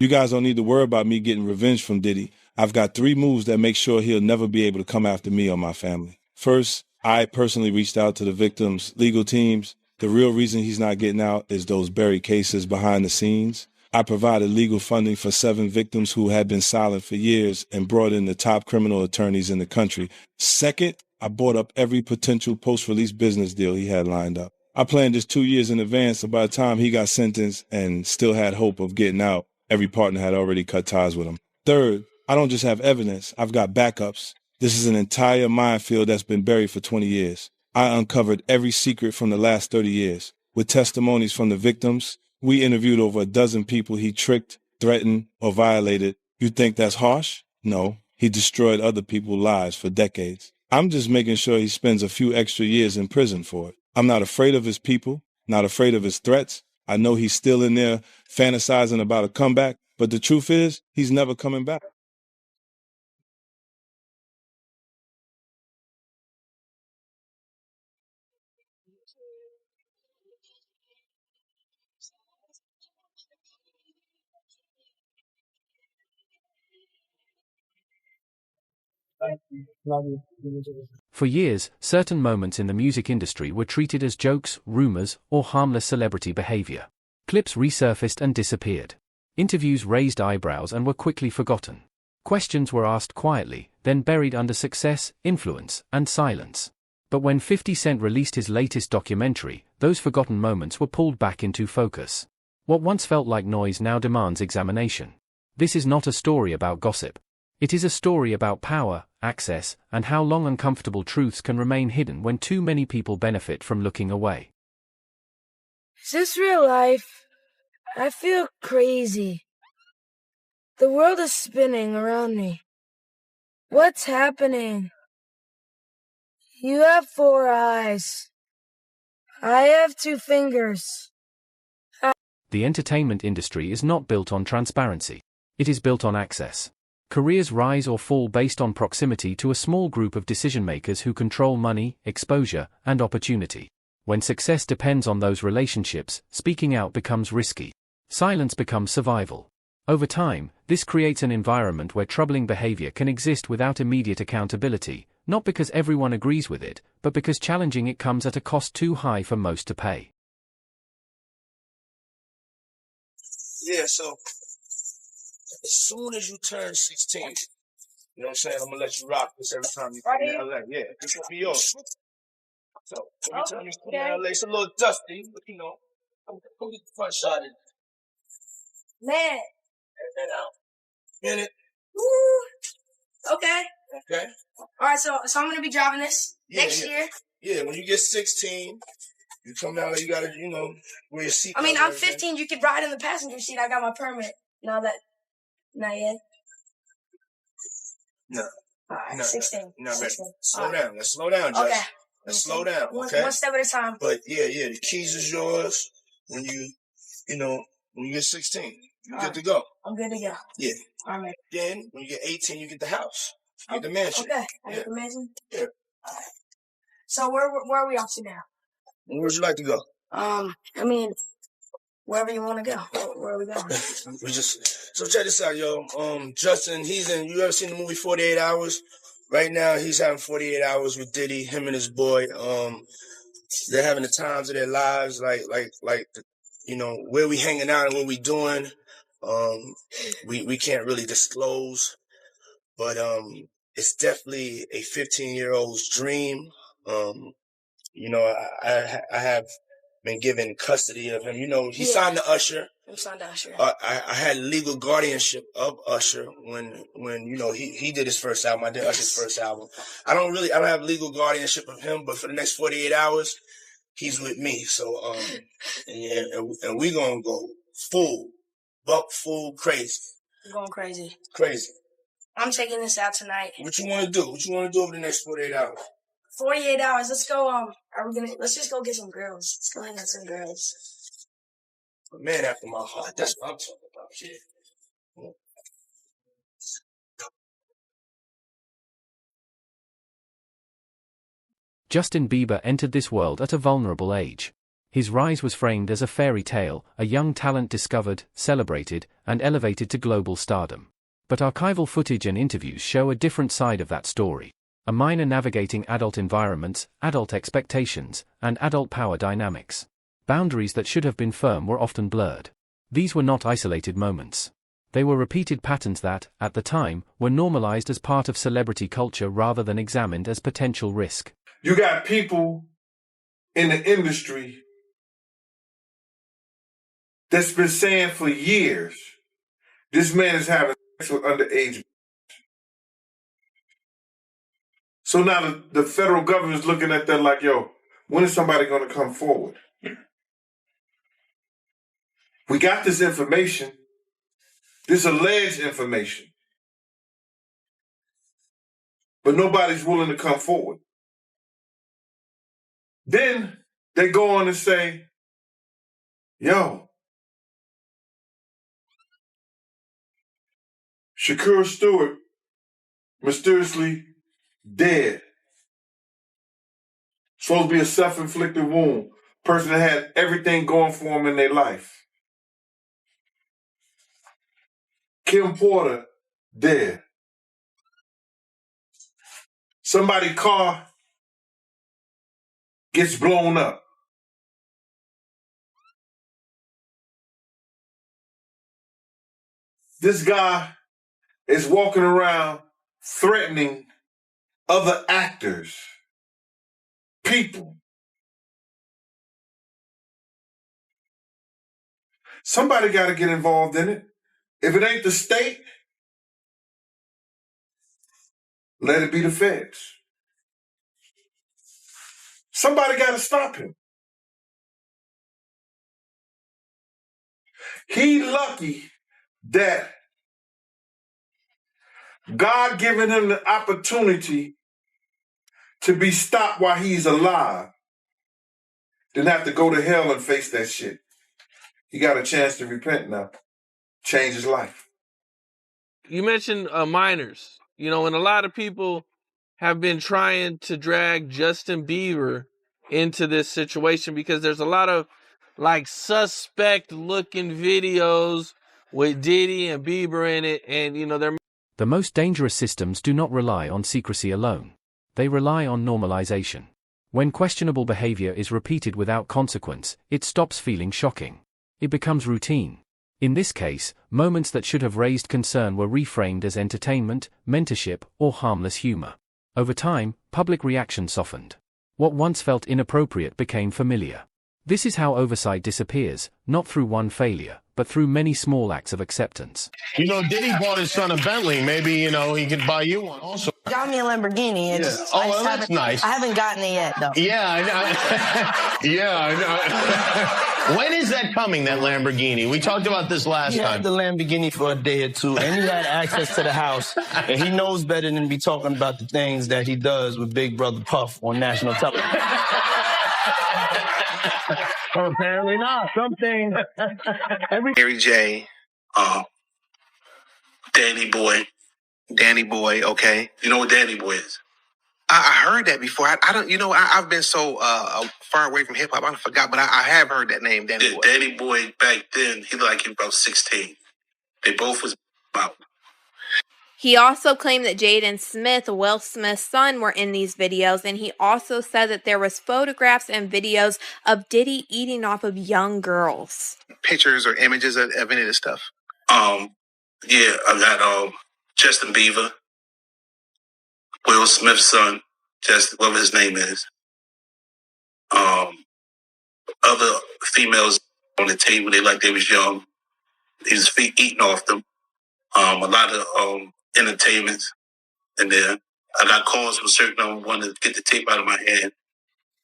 You guys don't need to worry about me getting revenge from Diddy. I've got 3 moves that make sure he'll never be able to come after me or my family. First, I personally reached out to the victims' legal teams. The real reason he's not getting out is those buried cases behind the scenes. I provided legal funding for 7 victims who had been silent for years and brought in the top criminal attorneys in the country. Second, I bought up every potential post-release business deal he had lined up. I planned this 2 years in advance, so by the time he got sentenced and still had hope of getting out, every partner had already cut ties with him. Third, I don't just have evidence, I've got backups. This is an entire minefield that's been buried for 20 years. I uncovered every secret from the last 30 years. With testimonies from the victims, we interviewed over a dozen people he tricked, threatened, or violated. You think that's harsh? No, he destroyed other people's lives for decades. I'm just making sure he spends a few extra years in prison for it. I'm not afraid of his people, not afraid of his threats. I know he's still in there fantasizing about a comeback, but the truth is, he's never coming back. For years, certain moments in the music industry were treated as jokes, rumors, or harmless celebrity behavior. Clips resurfaced and disappeared. Interviews raised eyebrows and were quickly forgotten. Questions were asked quietly, then buried under success, influence, and silence. But when 50 Cent released his latest documentary, those forgotten moments were pulled back into focus. What once felt like noise now demands examination. This is not a story about gossip. It is a story about power, access, and how long uncomfortable truths can remain hidden when too many people benefit from looking away. Is this real life? I feel crazy. The world is spinning around me. What's happening? You have 4 eyes. I have 2 fingers. The entertainment industry is not built on transparency. It is built on access. Careers rise or fall based on proximity to a small group of decision-makers who control money, exposure, and opportunity. When success depends on those relationships, speaking out becomes risky. Silence becomes survival. Over time, this creates an environment where troubling behavior can exist without immediate accountability, not because everyone agrees with it, but because challenging it comes at a cost too high for most to pay. Yeah, so as soon as you turn 16, you know what I'm saying? I'm gonna let you rock this every time you come to LA. Yeah, this will be yours. So every time you come to LA, it's a little dusty, but you know, come get the front shot in. Man. In it. Woo. Okay. Okay. Alright, so I'm gonna be driving this next year. Yeah, when you get 16, you come down there, you gotta, you know, wear your seat. I mean, I'm 15, you could ride in the passenger seat. I got my permit. Not yet. No. Alright, No, 16. No, 16. slow down. Let's slow down, Josh. Okay. Let's slow down. Okay. One step at a time. But yeah, the keys is yours when when you get 16. You're good to go. I'm good to go. Yeah. All right. Then when you get 18, you get the house. You get the mansion. Okay. I get the mansion? Yeah. All right. So where are we off to now? Where would you like to go? I mean, wherever you want to go. Where are we going? So check this out, yo. Justin, you ever seen the movie 48 Hours? Right now, he's having 48 hours with Diddy, him and his boy. They're having the times of their lives, like, where we hanging out and what we doing. We can't really disclose, but, it's definitely a 15-year-old's dream. I have been given custody of him. He signed to Usher. He signed to Usher. I had legal guardianship of Usher when he did his first album. I did Usher's first album. I don't have legal guardianship of him, but for the next 48 hours, he's with me. So, and we gonna go full crazy. We're going crazy. Crazy. I'm taking this out tonight. What you want to do? What you want to do over the next 48 hours? 48 hours. Let's go. Let's just go get some girls. Let's go hang out with some girls. A man after my heart. That's what I'm talking about. Yeah. Justin Bieber entered this world at a vulnerable age. His rise was framed as a fairy tale, a young talent discovered, celebrated, and elevated to global stardom. But archival footage and interviews show a different side of that story. A minor navigating adult environments, adult expectations, and adult power dynamics. Boundaries that should have been firm were often blurred. These were not isolated moments. They were repeated patterns that, at the time, were normalized as part of celebrity culture rather than examined as potential risk. You got people in the industry that's been saying for years, this man is having sex with underage. So now the federal government is looking at that like, yo, when is somebody going to come forward? We got this information, this alleged information, but nobody's willing to come forward. Then they go on and say, yo, Shakur Stewart mysteriously dead. Supposed to be a self-inflicted wound. Person that had everything going for him in their life. Kim Porter, dead. Somebody's car gets blown up. This guy is walking around threatening other actors, people. Somebody got to get involved in it. If it ain't the state, let it be the feds. Somebody got to stop him. He lucky that God given him the opportunity to be stopped while he's alive, then have to go to hell and face that shit. He got a chance to repent now, change his life. You mentioned minors, and a lot of people have been trying to drag Justin Bieber into this situation because there's a lot of suspect looking videos with Diddy and Bieber in it, and they're... The most dangerous systems do not rely on secrecy alone. They rely on normalization. When questionable behavior is repeated without consequence, it stops feeling shocking. It becomes routine. In this case, moments that should have raised concern were reframed as entertainment, mentorship, or harmless humor. Over time, public reaction softened. What once felt inappropriate became familiar. This is how oversight disappears, not through one failure, but through many small acts of acceptance. Diddy bought his son a Bentley. Maybe, he could buy you one also. Got me a Lamborghini. Yeah. Well, that's nice. I haven't gotten it yet, though. Yeah, I know. Yeah, I know. When is that coming, that Lamborghini? We talked about this last time. He had the Lamborghini for a day or two, and he had access to the house. And he knows better than be talking about the things that he does with Big Brother Puff on national television. Well, apparently not. Something. Mary J, Danny Boy, okay. You know what Danny Boy is? I heard that before. I don't, I've been so far away from hip hop, I forgot, but I have heard that name, Danny Boy. Danny Boy, back then, he looked like he was about 16. They both was about. He also claimed that Jaden Smith, Will Smith's son, were in these videos, and he also said that there was photographs and videos of Diddy eating off of young girls. Pictures or images of any of this stuff. Yeah, I got Justin Bieber, Will Smith's son, whatever his name is. Other females on the table, they was young. He was eating off them. A lot of entertainments in there. I got calls from certain one to get the tape out of my hand.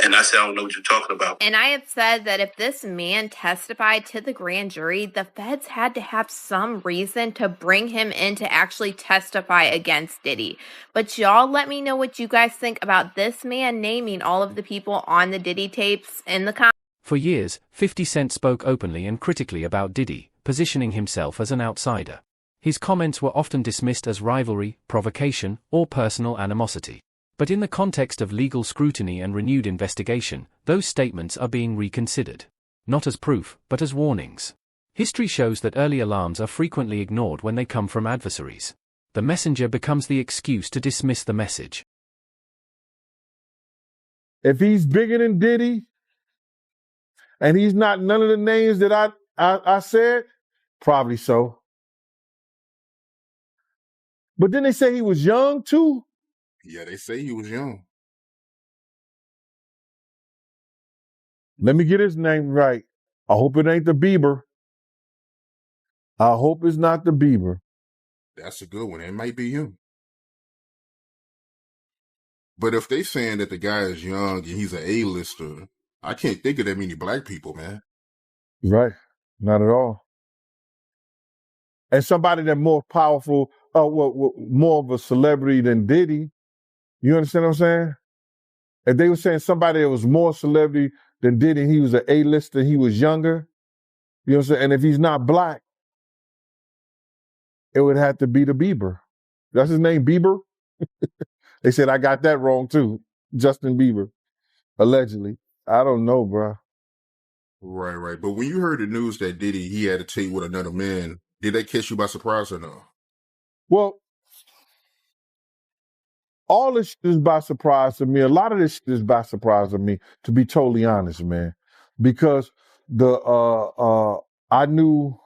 And I said, I don't know what you're talking about. And I had said that if this man testified to the grand jury, the feds had to have some reason to bring him in to actually testify against Diddy. But y'all let me know what you guys think about this man naming all of the people on the Diddy tapes in the comments. For years, 50 Cent spoke openly and critically about Diddy, positioning himself as an outsider. His comments were often dismissed as rivalry, provocation, or personal animosity. But in the context of legal scrutiny and renewed investigation, those statements are being reconsidered. Not as proof, but as warnings. History shows that early alarms are frequently ignored when they come from adversaries. The messenger becomes the excuse to dismiss the message. If he's bigger than Diddy, and he's not none of the names that I said, probably so. But then they say he was young too. Yeah, they say he was young. Let me get his name right. I hope it ain't the Bieber. I hope it's not the Bieber. That's a good one. It might be him. But if they saying that the guy is young and he's an A-lister, I can't think of that many black people, man. Right. Not at all. And somebody that's more powerful, more of a celebrity than Diddy. You understand what I'm saying? If they were saying somebody that was more celebrity than Diddy, he was an A-lister, he was younger. You know what I'm saying? And if he's not black, it would have to be the Bieber. That's his name, Bieber? They said I got that wrong too. Justin Bieber, allegedly. I don't know, bro. Right. But when you heard the news that Diddy, he had a tape with another man, did that catch you by surprise or no? Well, all this shit is by surprise to me. A lot of this shit is by surprise to me, to be totally honest, man. Because I knew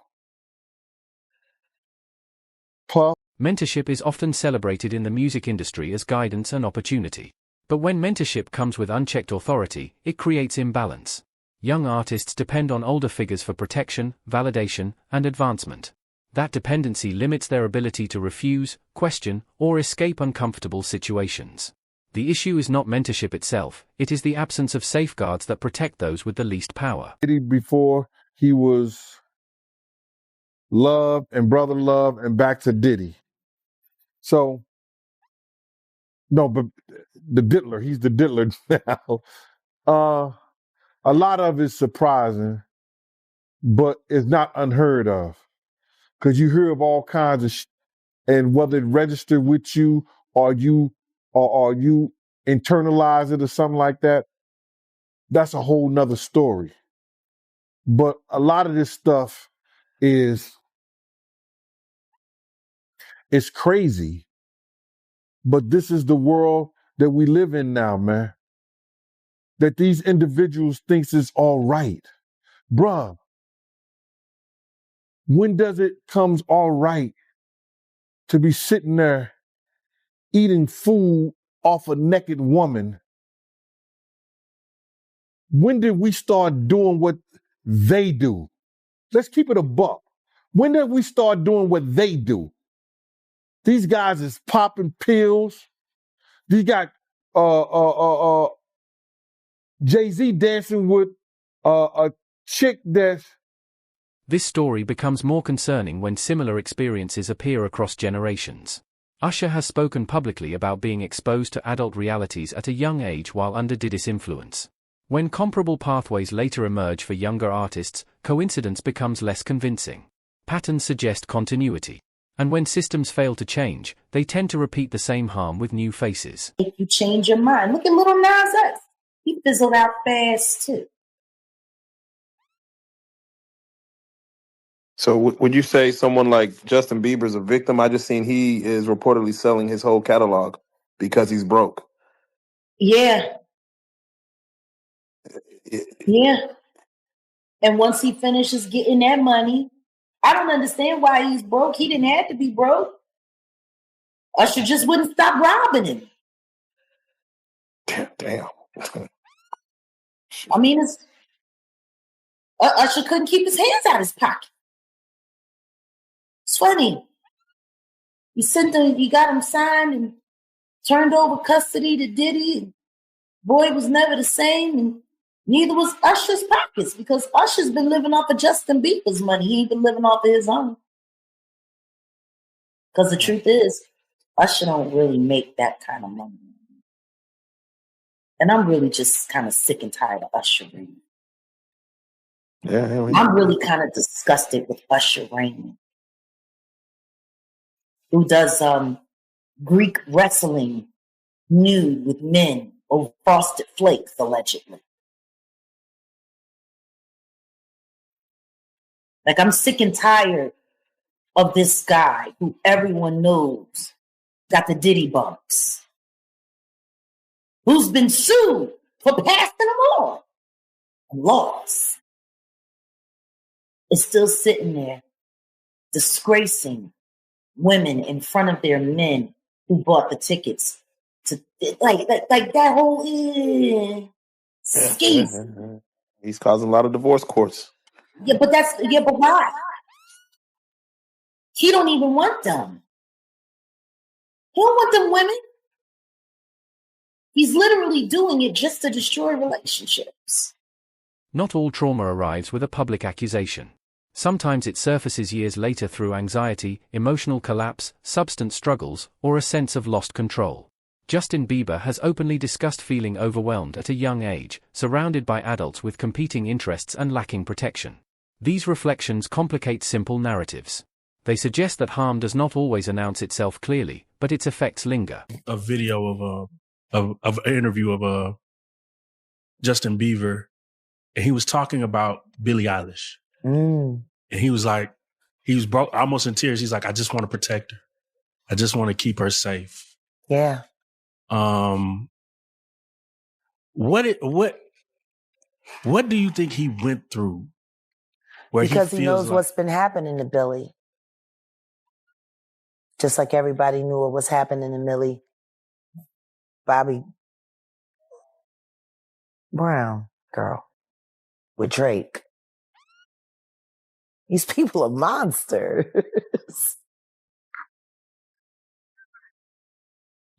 Puff. Mentorship is often celebrated in the music industry as guidance and opportunity. But when mentorship comes with unchecked authority, it creates imbalance. Young artists depend on older figures for protection, validation, and advancement. That dependency limits their ability to refuse, question, or escape uncomfortable situations. The issue is not mentorship itself, it is the absence of safeguards that protect those with the least power. Before he was Love and Brother Love and back to Diddy. So, no, but the diddler, he's the diddler now. A lot of it's surprising, but it's not unheard of. Because you hear of all kinds of and whether it registered with you or you internalize it or something like that, that's a whole nother story. But a lot of this stuff is crazy. But this is the world that we live in now, man. That these individuals thinks is all right. Bruh, when does it comes all right to be sitting there eating food off a naked woman? When did we start doing what they do? Let's keep it a buck. When did we start doing what they do? These guys is popping pills. These got Jay-Z dancing with a chick that's... This story becomes more concerning when similar experiences appear across generations. Usher has spoken publicly about being exposed to adult realities at a young age while under Diddy's influence. When comparable pathways later emerge for younger artists, coincidence becomes less convincing. Patterns suggest continuity. And when systems fail to change, they tend to repeat the same harm with new faces. If you change your mind, look at Lil Nas X. He fizzled out fast too. So would you say someone like Justin Bieber is a victim? I just seen he is reportedly selling his whole catalog because he's broke. Yeah. Yeah. And once he finishes getting that money, I don't understand why he's broke. He didn't have to be broke. Usher just wouldn't stop robbing him. Damn. I mean, Usher couldn't keep his hands out of his pocket. It's funny. He got him signed and turned over custody to Diddy. Boy was never the same, and neither was Usher's pockets, because Usher's been living off of Justin Bieber's money. He ain't been living off of his own. Because the truth is, Usher don't really make that kind of money. And I'm really just kind of sick and tired of Usher Raymond. Yeah, I'm really kind of disgusted with Usher Raymond, who does Greek wrestling nude with men over frosted flakes, allegedly. Like, I'm sick and tired of this guy who everyone knows got the Diddy bumps, who's been sued for passing them on and lost, is still sitting there disgracing women in front of their men who bought the tickets to like that whole scheme. He's causing a lot of divorce courts. But why? He don't even want them. He don't want them women. He's literally doing it just to destroy relationships. Not all trauma arrives with a public accusation. Sometimes it surfaces years later through anxiety, emotional collapse, substance struggles, or a sense of lost control. Justin Bieber has openly discussed feeling overwhelmed at a young age, surrounded by adults with competing interests and lacking protection. These reflections complicate simple narratives. They suggest that harm does not always announce itself clearly, but its effects linger. A video of an interview of Justin Bieber, and he was talking about Billie Eilish. And he was like, he was almost in tears. He's like, I just want to protect her. I just want to keep her safe. Yeah. What do you think he went through? Because he knows what's been happening to Billie. Just like everybody knew what was happening to Millie Bobby Brown girl with Drake. These people are monsters.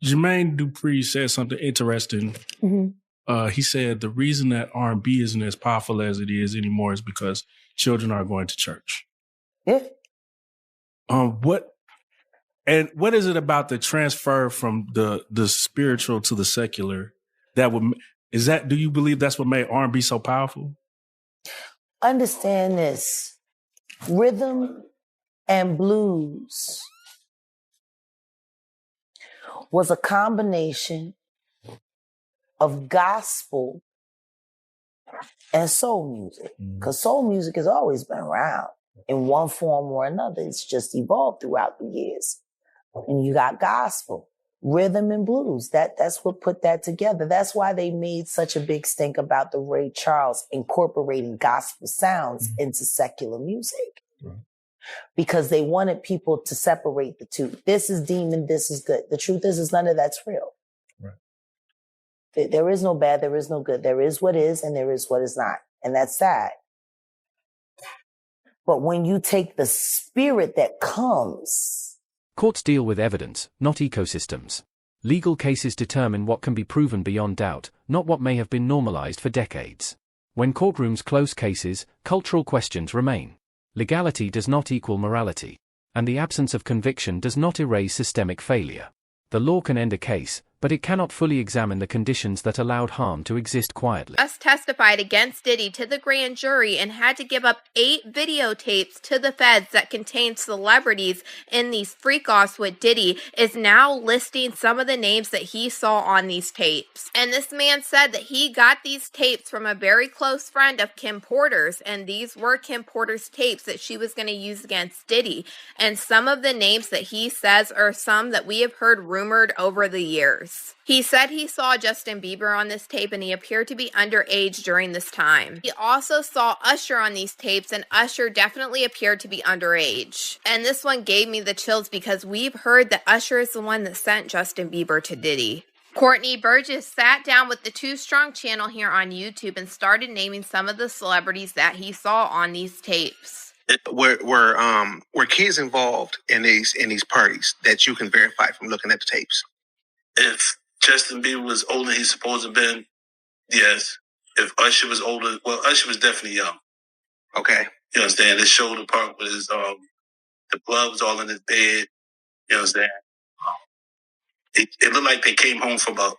Jermaine Dupri said something interesting. Mm-hmm. He said the reason that R&B isn't as powerful as it is anymore is because children are going to church. Yeah. What is it about the transfer from the spiritual to the secular do you believe that's what made R&B so powerful? Understand this. Rhythm and blues was a combination of gospel and soul music. Because soul music has always been around in one form or another. It's just evolved throughout the years. And you got gospel, rhythm and blues. That's what put that together. That's why they made such a big stink about the Ray Charles incorporating gospel sounds into secular music. Because they wanted people to separate the two. This is demon, this is good. The truth is none of that's real. Right. There is no bad, there is no good. There is what is, and there is what is not. And that's sad. But when you take the spirit that comes... Courts deal with evidence, not ecosystems. Legal cases determine what can be proven beyond doubt, not what may have been normalized for decades. When courtrooms close cases, cultural questions remain. Legality does not equal morality, and the absence of conviction does not erase systemic failure. The law can end a case, but it cannot fully examine the conditions that allowed harm to exist quietly. Us testified against Diddy to the grand jury and had to give up 8 videotapes to the feds that contained celebrities in these freak-offs with Diddy, is now listing some of the names that he saw on these tapes. And this man said that he got these tapes from a very close friend of Kim Porter's, and these were Kim Porter's tapes that she was going to use against Diddy. And some of the names that he says are some that we have heard rumored over the years. He said he saw Justin Bieber on this tape and he appeared to be underage during this time. He also saw Usher on these tapes and Usher definitely appeared to be underage. And this one gave me the chills because we've heard that Usher is the one that sent Justin Bieber to Diddy. Courtney Burgess sat down with the Too Strong channel here on YouTube and started naming some of the celebrities that he saw on these tapes. Were kids involved in these parties that you can verify from looking at the tapes? If Justin Bieber was older than he's supposed to have been, yes. If Usher was older, well, Usher was definitely young. Okay. You understand? His shoulder part with his, the blood was all in his bed. You understand? It looked like they came home from a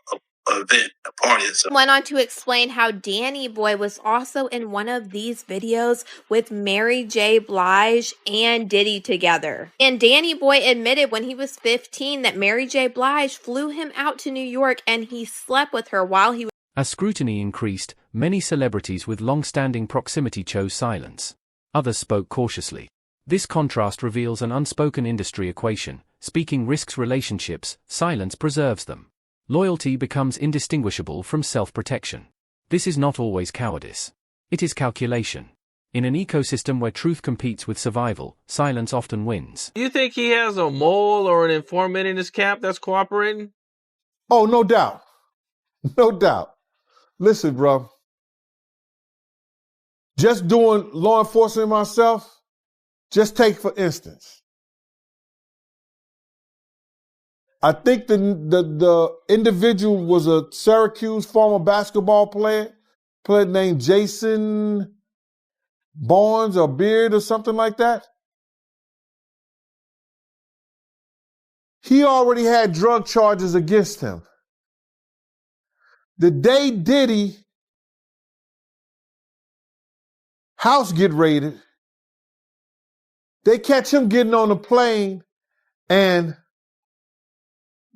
event, a party or something. Went on to explain how Danny Boy was also in one of these videos with Mary J. Blige and Diddy together. And Danny Boy admitted when he was 15 that Mary J. Blige flew him out to New York and he slept with her while he was. As scrutiny increased, many celebrities with long-standing proximity chose silence. Others spoke cautiously. This contrast reveals an unspoken industry equation. Speaking risks relationships, silence preserves them. Loyalty becomes indistinguishable from self-protection. This is not always cowardice. It is calculation. In an ecosystem where truth competes with survival, silence often wins. Do you think he has a mole or an informant in his camp that's cooperating? Oh, no doubt. No doubt. Listen, bro. Just doing law enforcement myself, just take for instance. I think the individual was a Syracuse former basketball player named Jason Barnes or Beard or something like that. He already had drug charges against him. The day Diddy house get raided, they catch him getting on a plane and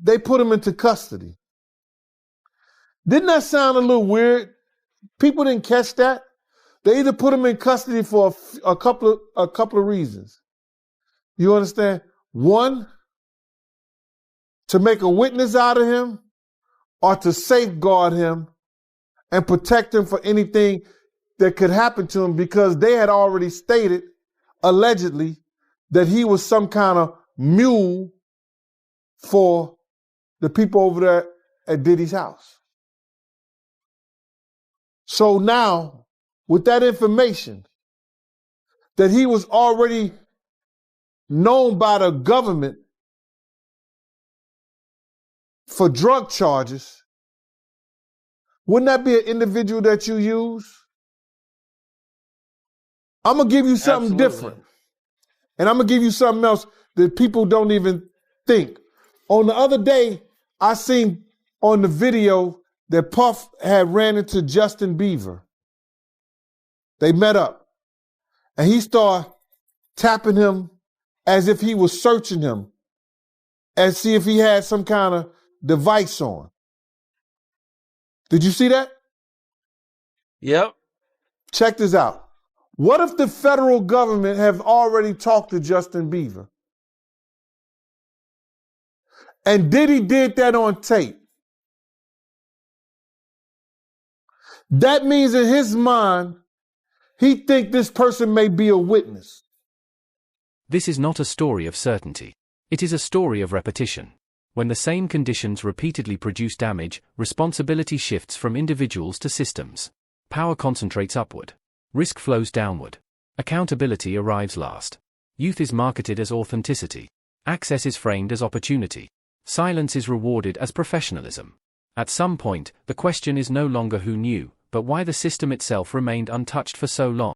they put him into custody. Didn't that sound a little weird? People didn't catch that. They either put him in custody for a couple of reasons. You understand? One, to make a witness out of him, or to safeguard him and protect him for anything that could happen to him, because they had already stated, allegedly, that he was some kind of mule for the people over there at Diddy's house. So now, with that information, that he was already known by the government for drug charges, wouldn't that be an individual that you use? I'm going to give you something different. And I'm going to give you something else that people don't even think. On the other day, I seen on the video that Puff had ran into Justin Bieber. They met up. And he started tapping him as if he was searching him and see if he had some kind of device on. Did you see that? Yep. Check this out. What if the federal government have already talked to Justin Bieber? And Diddy did that on tape. That means in his mind, he thinks this person may be a witness. This is not a story of certainty. It is a story of repetition. When the same conditions repeatedly produce damage, responsibility shifts from individuals to systems. Power concentrates upward. Risk flows downward. Accountability arrives last. Youth is marketed as authenticity. Access is framed as opportunity. Silence is rewarded as professionalism. At some point, the question is no longer who knew, but why the system itself remained untouched for so long.